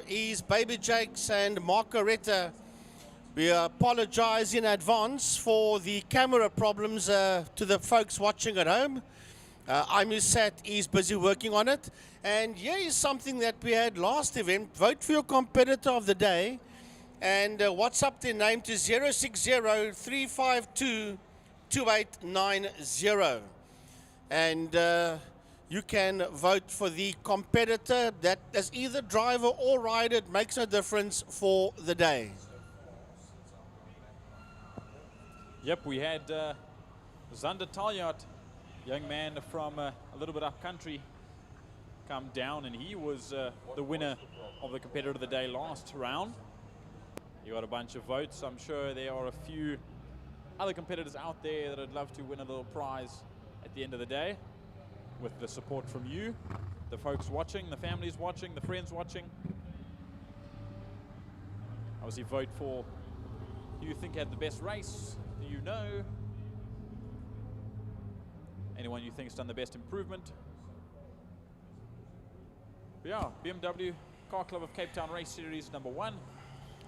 Is Baby Jakes and Margaretta. We apologize in advance for the camera problems to the folks watching at home. IMUSAT is busy working on it. And here is something that we had last event. Vote for your competitor of the day. And WhatsApp their name to 060-352-2890. And you can vote for the competitor that as either driver or rider. It makes no difference for the day. Yep, we had Zander Taljard, young man from a little bit up country, come down, and he was the winner of the competitor of the day last round. He got a bunch of votes. I'm sure there are a few other competitors out there that would love to win a little prize at the end of the day, with the support from you, the folks watching, the families watching, the friends watching. Obviously vote for who you think had the best race, who you know, anyone you think has done the best improvement. But yeah, BMW Car Club of Cape Town Race Series #1.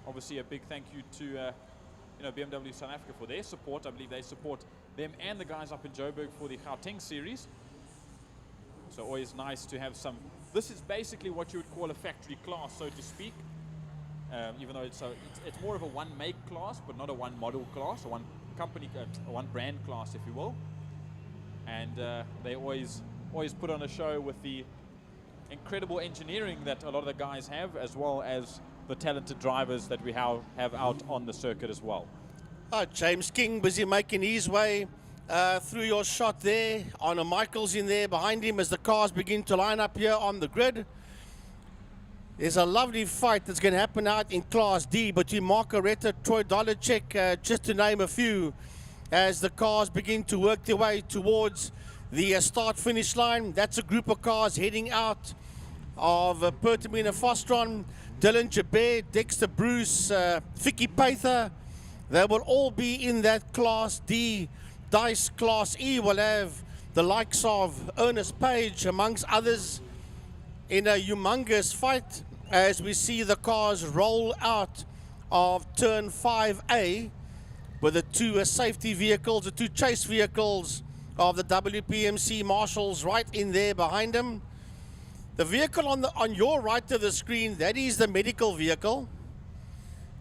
Obviously a big thank you to BMW South Africa for their support. I believe they support them and the guys up in Joburg for the Gauteng series. So always nice to have some. This is basically what you would call a factory class, so to speak. Even though it's more of a one make class, but not a one model class, or one company, one brand class, if you will. And they always put on a show with the incredible engineering that a lot of the guys have, as well as the talented drivers that we have out on the circuit as well. James King busy making his way through your shot there. Honor Michael's in there behind him as the cars begin to line up here on the grid. There's a lovely fight that's going to happen out in Class D between Margaretta, Troy Dolacek, just to name a few, as the cars begin to work their way towards the start-finish line. That's a group of cars heading out of Pertamina Fostron, Dylan Jabir, Dexter Bruce, Vicky Pather. They will all be in that Class D. Dice Class E will have the likes of Ernest Page, amongst others, in a humongous fight as we see the cars roll out of turn 5A with the two safety vehicles, the two chase vehicles of the WPMC marshals right in there behind them. The vehicle on your right of the screen, that is the medical vehicle,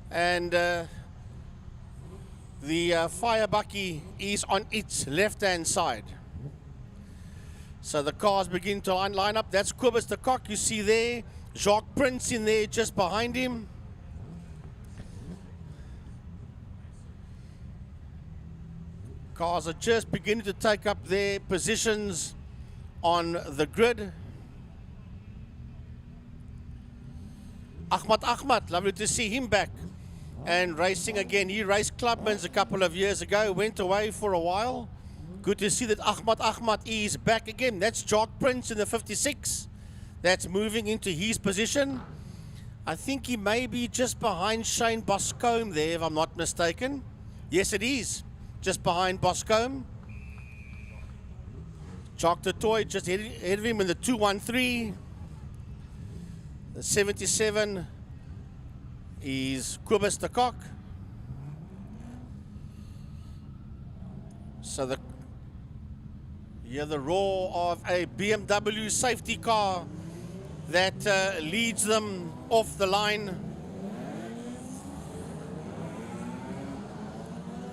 and the fire bucky is on its left-hand side. So the cars begin to line up. That's Cobus de Kock, you see there. Jacques Prince in there just behind him. Cars are just beginning to take up their positions on the grid. Ahmad, lovely to see him back and racing again. He raced Clubman's a couple of years ago, went away for a while. Good to see that Ahmad is back again. That's Jacques Prince in the 56. That's moving into his position. I think he may be just behind Shane Boscombe there, if I'm not mistaken. Yes, it is. Just behind Boscombe. Jacques de Toy just ahead of him in the 213. The 77 is Cobus de Kock. So the roar of a BMW safety car that leads them off the line.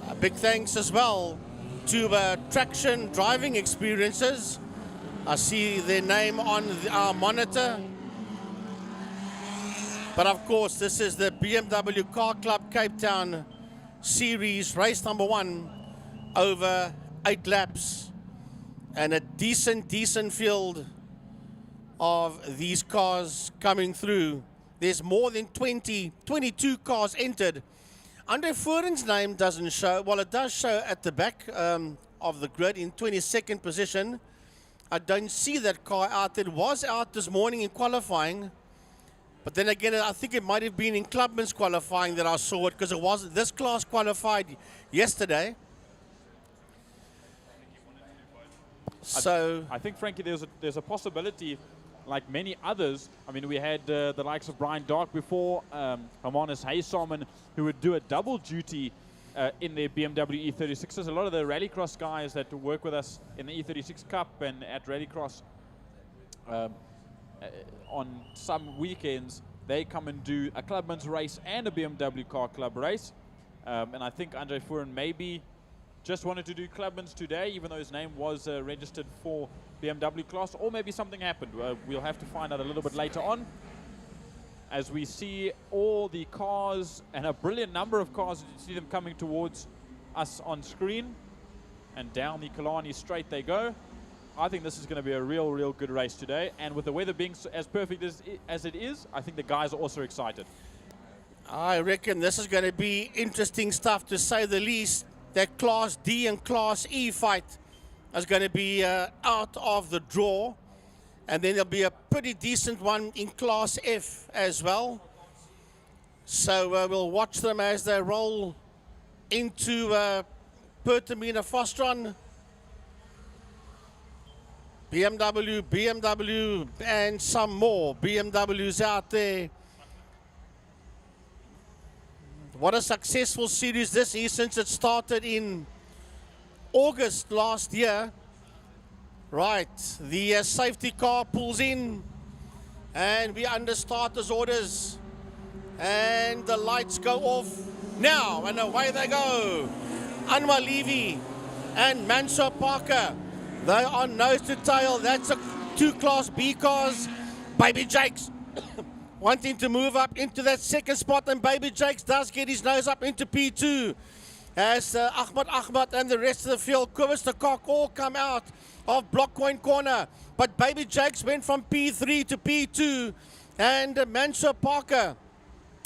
A big thanks as well to Traction Driving Experiences. I see their name on our monitor. But of course, this is the BMW Car Club Cape Town Series, race #1, over 8 laps. And a decent field of these cars coming through. There's more than 22 cars entered. Andre Furen's name doesn't show. Well, it does show at the back of the grid in 22nd position. I don't see that car out. It was out this morning in qualifying. But then again, I think it might have been in Clubman's qualifying that I saw it, because it wasn't. This class qualified yesterday. So I think, Frankie, there's a possibility like many others. I mean, we had the likes of Brian Dark before, Hermanus Haysalman, who would do a double duty in their BMW E36s. A lot of the rallycross guys that work with us in the E36 Cup and at rallycross on some weekends, they come and do a clubman's race and a BMW car club race. And I think Andre Fuhren maybe just wanted to do clubman's today, even though his name was registered for BMW class, or maybe something happened. We'll have to find out a little bit later on. As we see all the cars, and a brilliant number of cars, you see them coming towards us on screen, and down the Kalani straight they go. I think this is going to be a real good race today, and with the weather being as perfect as it is, I think the guys are also excited. I reckon this is going to be interesting stuff, to say the least. That Class D and Class E fight is going to be out of the draw. And then there'll be a pretty decent one in Class F as well. So we'll watch them as they roll into Pertamina Fostron. BMW, and some more BMWs out there. What a successful series this is since it started in August last year. Right, the safety car pulls in and we under starters orders, and the lights go off now, and away they go. Anwar Levy and Mansour Parker, they are nose to tail. That's two Class B cars. Baby Jakes wanting to move up into that second spot, and Baby Jakes does get his nose up into P2 as Ahmad and the rest of the field, Kobus de Kok, all come out of Block Coin Corner. But Baby Jakes went from P3 to P2, and Mansour Parker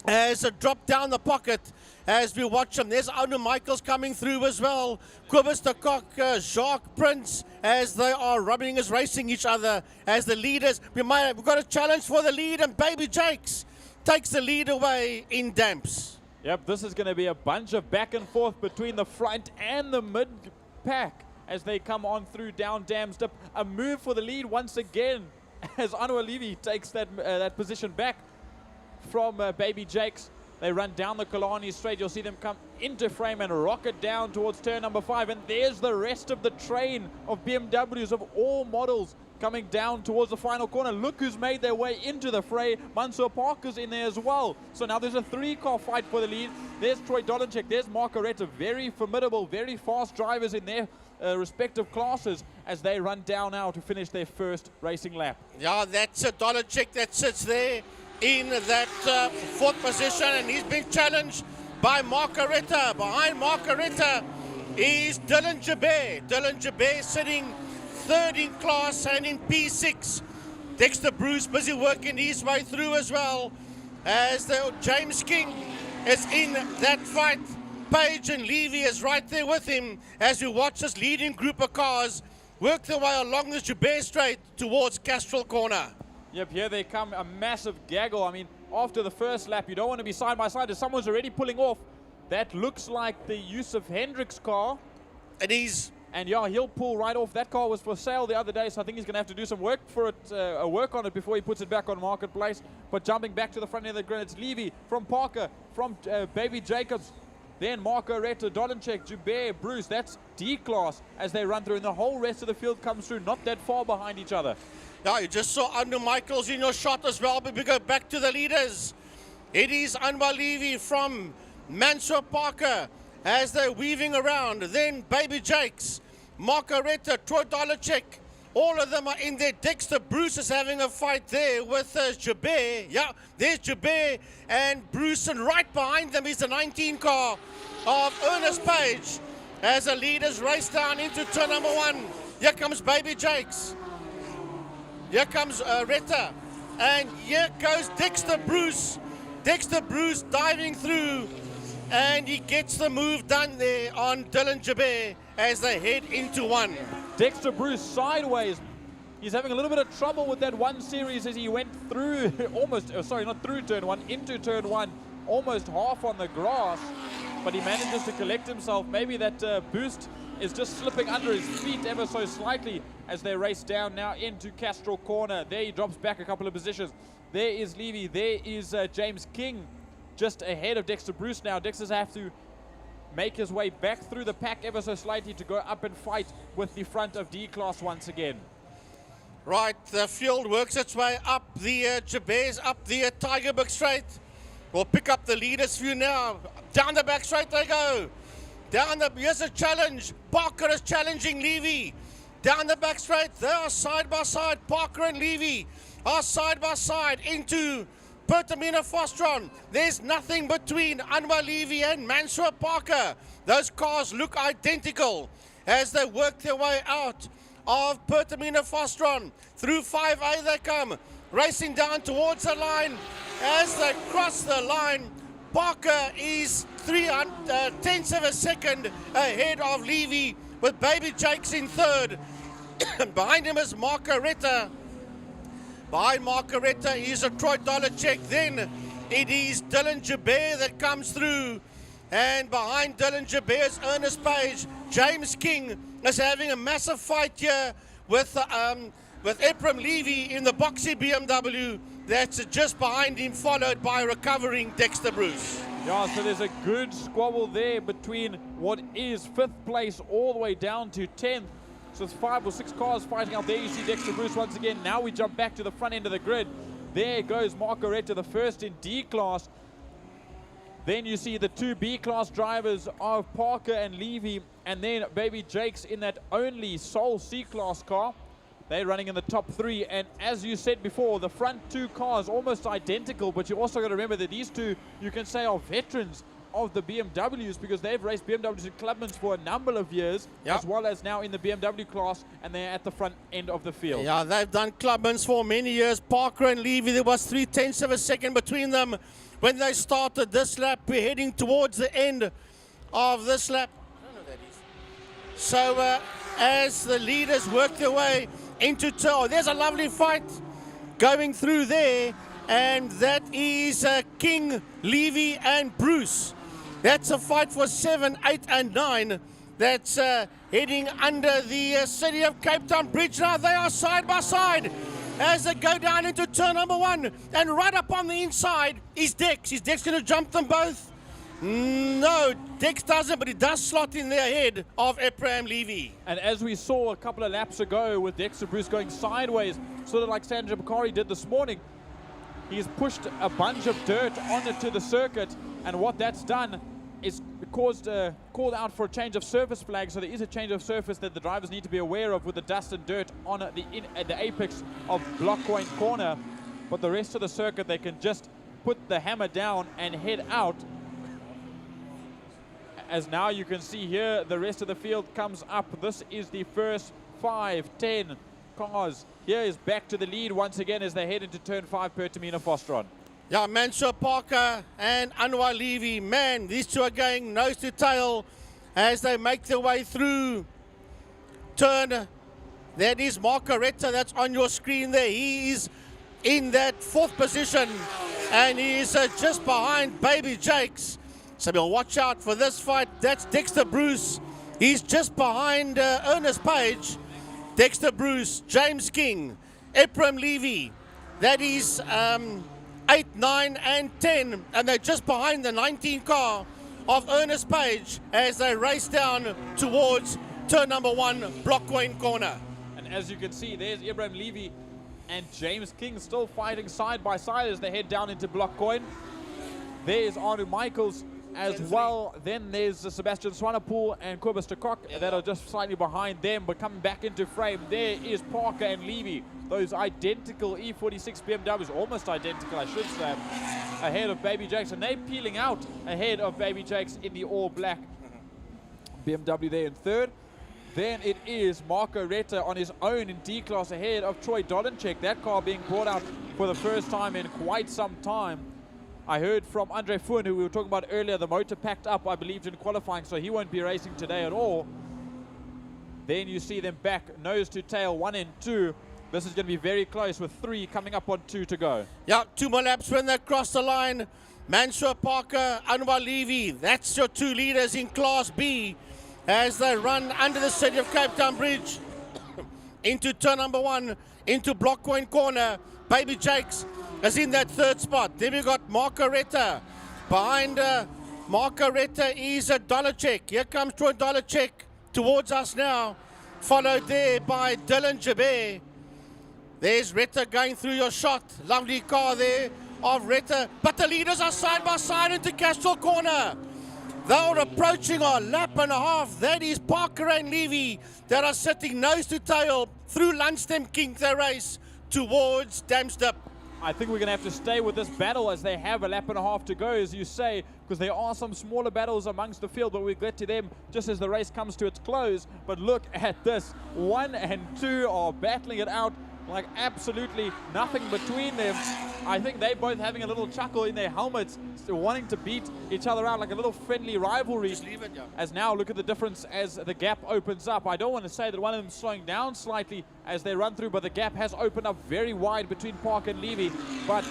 has dropped down the pocket as we watch him. There's Anu Michaels coming through as well. Kobus de Kok, Jacques Prince, as they are rubbing as racing each other as the leaders. We've got a challenge for the lead, and Baby Jakes takes the lead away in damps. Yep, this is going to be a bunch of back and forth between the front and the mid pack as they come on through down Dams Dip. A move for the lead once again as Anwar Levy takes that position back from Baby Jakes. They run down the Kalani straight. You'll see them come into frame and rocket down towards turn number 5. And there's the rest of the train of BMWs of all models coming down towards the final corner. Look who's made their way into the fray. Mansour Parker's in there as well. So now there's a 3-car fight for the lead. There's Troy Dolenchek. There's Mark Aretta. Very formidable, very fast drivers in their respective classes as they run down now to finish their first racing lap. Yeah, that's a Dolenchek that sits there in that 4th position, and he's been challenged by Mark Aretta. Behind Mark Aretta is Dylan Jabay. Dylan Jabay sitting 3rd in class and in P6. Dexter Bruce busy working his way through as well, as the James King is in that fight. Page and Levy is right there with him as we watch this leading group of cars work their way along the Jabay Straight towards Castrol Corner. Yep, here they come, a massive gaggle. I mean, after the first lap, you don't want to be side by side as someone's already pulling off. That looks like the Yusuf Hendricks car. It is. And yeah, he'll pull right off. That car was for sale the other day, so I think he's going to have to do some work for it, work on it before he puts it back on marketplace. But jumping back to the front end of the grid, it's Levy from Parker, from Baby Jacobs. Then Marco Retta, Dolenchek, Joubert, Bruce. That's D-class as they run through, and the whole rest of the field comes through, not that far behind each other. Yeah, you just saw Anu Michaels in your shot as well, but we go back to the leaders. It is Anwar Levy from Mansour Parker as they're weaving around. Then Baby Jakes, Marco Retta, Troy Dolenchek. All of them are in there. Dexter Bruce is having a fight there with Joubert. Yeah, there's Joubert and Bruce, and right behind them is the 19 car of Ernest Page as the leaders race down into turn number 1. Here comes Baby Jakes. Here comes Retta, and here goes Dexter Bruce. Dexter Bruce diving through, and he gets the move done there on Dylan Joubert as they head into 1. Dexter Bruce sideways. He's having a little bit of trouble with that 1 series as he went through not through turn 1, into turn 1, almost half on the grass. But he manages to collect himself. Maybe that boost is just slipping under his feet ever so slightly as they race down now into Castrol Corner. There he drops back a couple of positions. There is Levy. There is James King just ahead of Dexter Bruce now. Dexter's have to make his way back through the pack ever so slightly to go up and fight with the front of D-Class once again. Right, the field works its way up the Jabez, up the Tigerberg straight. We'll pick up the leaders view now. Down the back straight they go. Here's a challenge. Parker is challenging Levy. Down the back straight, they are side by side. Parker and Levy are side by side into Pertamina Fostron. There's nothing between Anwar Levy and Mansour Parker. Those cars look identical as they work their way out of Pertamina Fostron. Through 5A they come, racing down towards the line. As they cross the line, Parker is 3/10 of a second ahead of Levy, with Baby Jakes in third. Behind him is Margaretta. Behind Margaretta is a Troy Dolacek. Then it is Dylan Jabir that comes through. And behind Dylan Jabir is Ernest Page. James King is having a massive fight here with Ephraim Levy in the boxy BMW. That's just behind him, followed by recovering Dexter Bruce. Yeah, so there's a good squabble there between what is 5th place all the way down to 10th. So it's 5 or 6 cars fighting out there. You see Dexter Bruce once again. Now we jump back to the front end of the grid. There goes Margaretta, the first in D-Class. Then you see the 2 B-Class drivers of Parker and Levy, and then Baby Jakes in that only sole C-Class car. They're running in the top 3, and as you said before, the front 2 cars almost identical, but you also got to remember that these 2, you can say, are veterans of the BMWs, because they've raced BMWs in Clubmans for a number of years, as well as now in the BMW class, and they're at the front end of the field. Yeah, they've done Clubmans for many years. Parker and Levy, there was 3/10 of a second between them when they started this lap. We're heading towards the end of this lap. I don't know what that is. So as the leaders work their way into turn, there's a lovely fight going through there, and that is King, Levy, and Bruce. That's a fight for 7, 8, and 9. That's heading under the City of Cape Town Bridge now. They are side by side as they go down into turn number 1. And right up on the inside is Dex. Is Dex going to jump them both? No, Dex doesn't, but he does slot in there ahead of Ephraim Levy. And as we saw a couple of laps ago with Dexter Bruce going sideways, sort of like Sandra Bakari did this morning, he's pushed a bunch of dirt onto the circuit, and what that's done is called out for a change of surface flag. So there is a change of surface that the drivers need to be aware of with the dust and dirt on at the apex of Blockcoin Corner. But the rest of the circuit, they can just put the hammer down and head out. As now you can see here, the rest of the field comes up. This is the first 5, 10 cars. Here is back to the lead once again as they head into turn 5, Pertamina Fostron. Yeah, Mansour Parker and Anwar Levy, man, these 2 are going nose to tail as they make their way through turn. That is Margaretta, that's on your screen there. He is in that 4th position, and he is just behind Baby Jakes. So we'll watch out for this fight. That's Dexter Bruce. He's just behind Ernest Page. Dexter Bruce, James King, Ephraim Levy. That is 8, 9, and 10. And they're just behind the 19 car of Ernest Page as they race down towards turn number 1, Blockcoin Corner. And as you can see, there's Ephraim Levy and James King still fighting side by side as they head down into Blockcoin. There's Arno Michaels as well. Then there's Sebastian Swanepoel and Kobus de Kock that are just slightly behind them, but coming back into frame. There is Parker and Levy, those identical E46 BMWs, almost identical I should say, ahead of Baby Jakes, and they're peeling out ahead of Baby Jakes in the all-black BMW there in 3rd. Then it is Marco Retta on his own in D-Class ahead of Troy Dolenchek, that car being brought out for the first time in quite some time. I heard from Andre Fuhn, who we were talking about earlier, the motor packed up, I believe, in qualifying, so he won't be racing today at all. Then you see them back nose to tail, 1 and 2. This is going to be very close with 3 coming up on 2 to go. Yeah, 2 more laps when they cross the line. Mansour Parker, Anwar Levy, that's your 2 leaders in Class B. as they run under the City of Cape Town Bridge into turn number 1, into Block Point Corner. Baby Jakes is in that third spot. Then we've got Marco Retta. Behind Marco Retta is a Dollar Check. Here comes Troy Dollar Check towards us now, followed there by Dylan Jaber. There's Retta going through your shot. Lovely car there of Retta. But the leaders are side by side into Castrol Corner. They're approaching a lap and a half. That is Parker and Levy that are sitting nose to tail through Lundstem King the race towards Damstep. I think we're going to have to stay with this battle as they have a lap and a half to go, as you say, because there are some smaller battles amongst the field, but we'll get to them just as the race comes to its close. But look at this. 1 and 2 are battling it out like absolutely nothing between them. I think they're both having a little chuckle in their helmets, wanting to beat each other out like a little friendly rivalry. Just leave it, yeah. As now, look at the difference as the gap opens up. I don't want to say that one of them is slowing down slightly as they run through, but the gap has opened up very wide between Park and Levy. But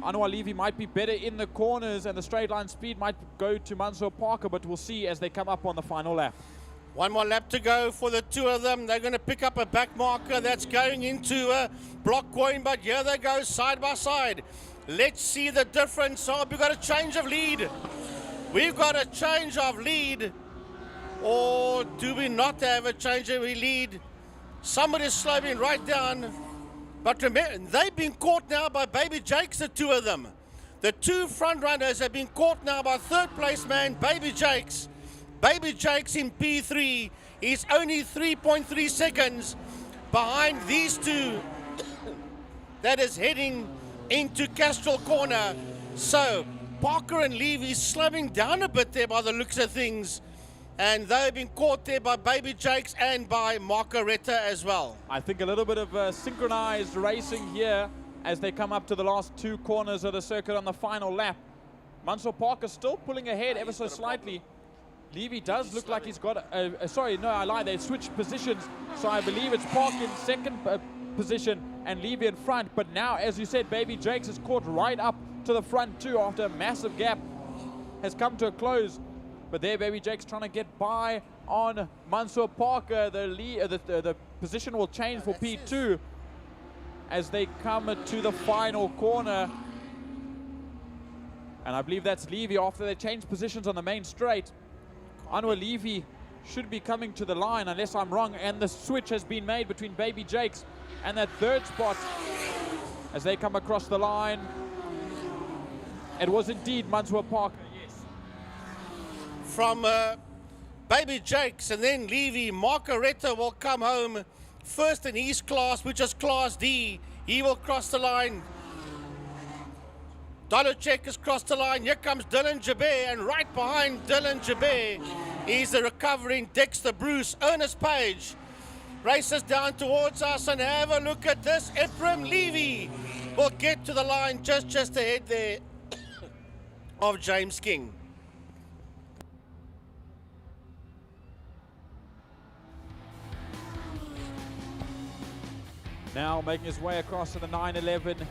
Anwar Levy might be better in the corners and the straight line speed might go to Mansour Parker, but we'll see as they come up on the final lap. 1 more lap to go for the two of them. They're going to pick up a back marker that's going into Block Coin, but here they go side by side. Let's see the difference. Oh, we've got a change of lead. We've got a change of lead. Or do we not have a change of lead? Somebody's slowing right down. But remember, they've been caught now by Baby Jakes, the two of them. The two front runners have been caught now by third place man, Baby Jakes. Baby Jakes in P3 is only 3.3 seconds behind these two that is heading into Castrol Corner. So Parker and Levy slowing down a bit there by the looks of things, and they've been caught there by Baby Jakes and by Marco Retta as well. I think a little bit of synchronized racing here as they come up to the last 2 corners of the circuit on the final lap. Mansour Parker still pulling ahead ever so slightly. Levy does look like he's got sorry, no, I lied. They switched positions, so I believe it's Park in second position and Levy in front. But now, as you said, Baby Jakes is caught right up to the front too after a massive gap has come to a close. But there, Baby Jakes trying to get by on Mansour Parker. The position will change for P2 as they come to the final corner. And I believe that's Levy after they change positions on the main straight. Anwar Levy should be coming to the line unless I'm wrong, and the switch has been made between Baby Jakes and that third spot as they come across the line. It was indeed Mansour Parker, yes. From Baby Jakes and then Levy, Marco Retta will come home first in his class, which is Class D. He will cross the line. Dollar Check has crossed the line. Here comes Dylan Jaber, and right behind Dylan Jaber is the recovering Dexter Bruce. Ernest Page races down towards us, and have a look at this. Ephraim Levy will get to the line just ahead there of James King. Now making his way across to the 9-11.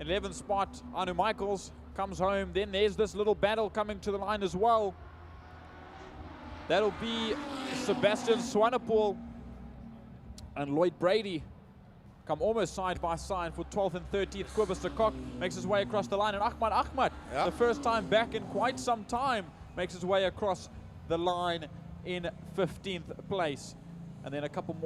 11th spot, Anu Michaels comes home. Then there's this little battle coming to the line as well. That'll be Sebastian Swanepoel and Lloyd Brady come almost side by side for 12th and 13th. Kobus de Kock makes his way across the line, and Ahmad, the first time back in quite some time, makes his way across the line in 15th place. And then a couple more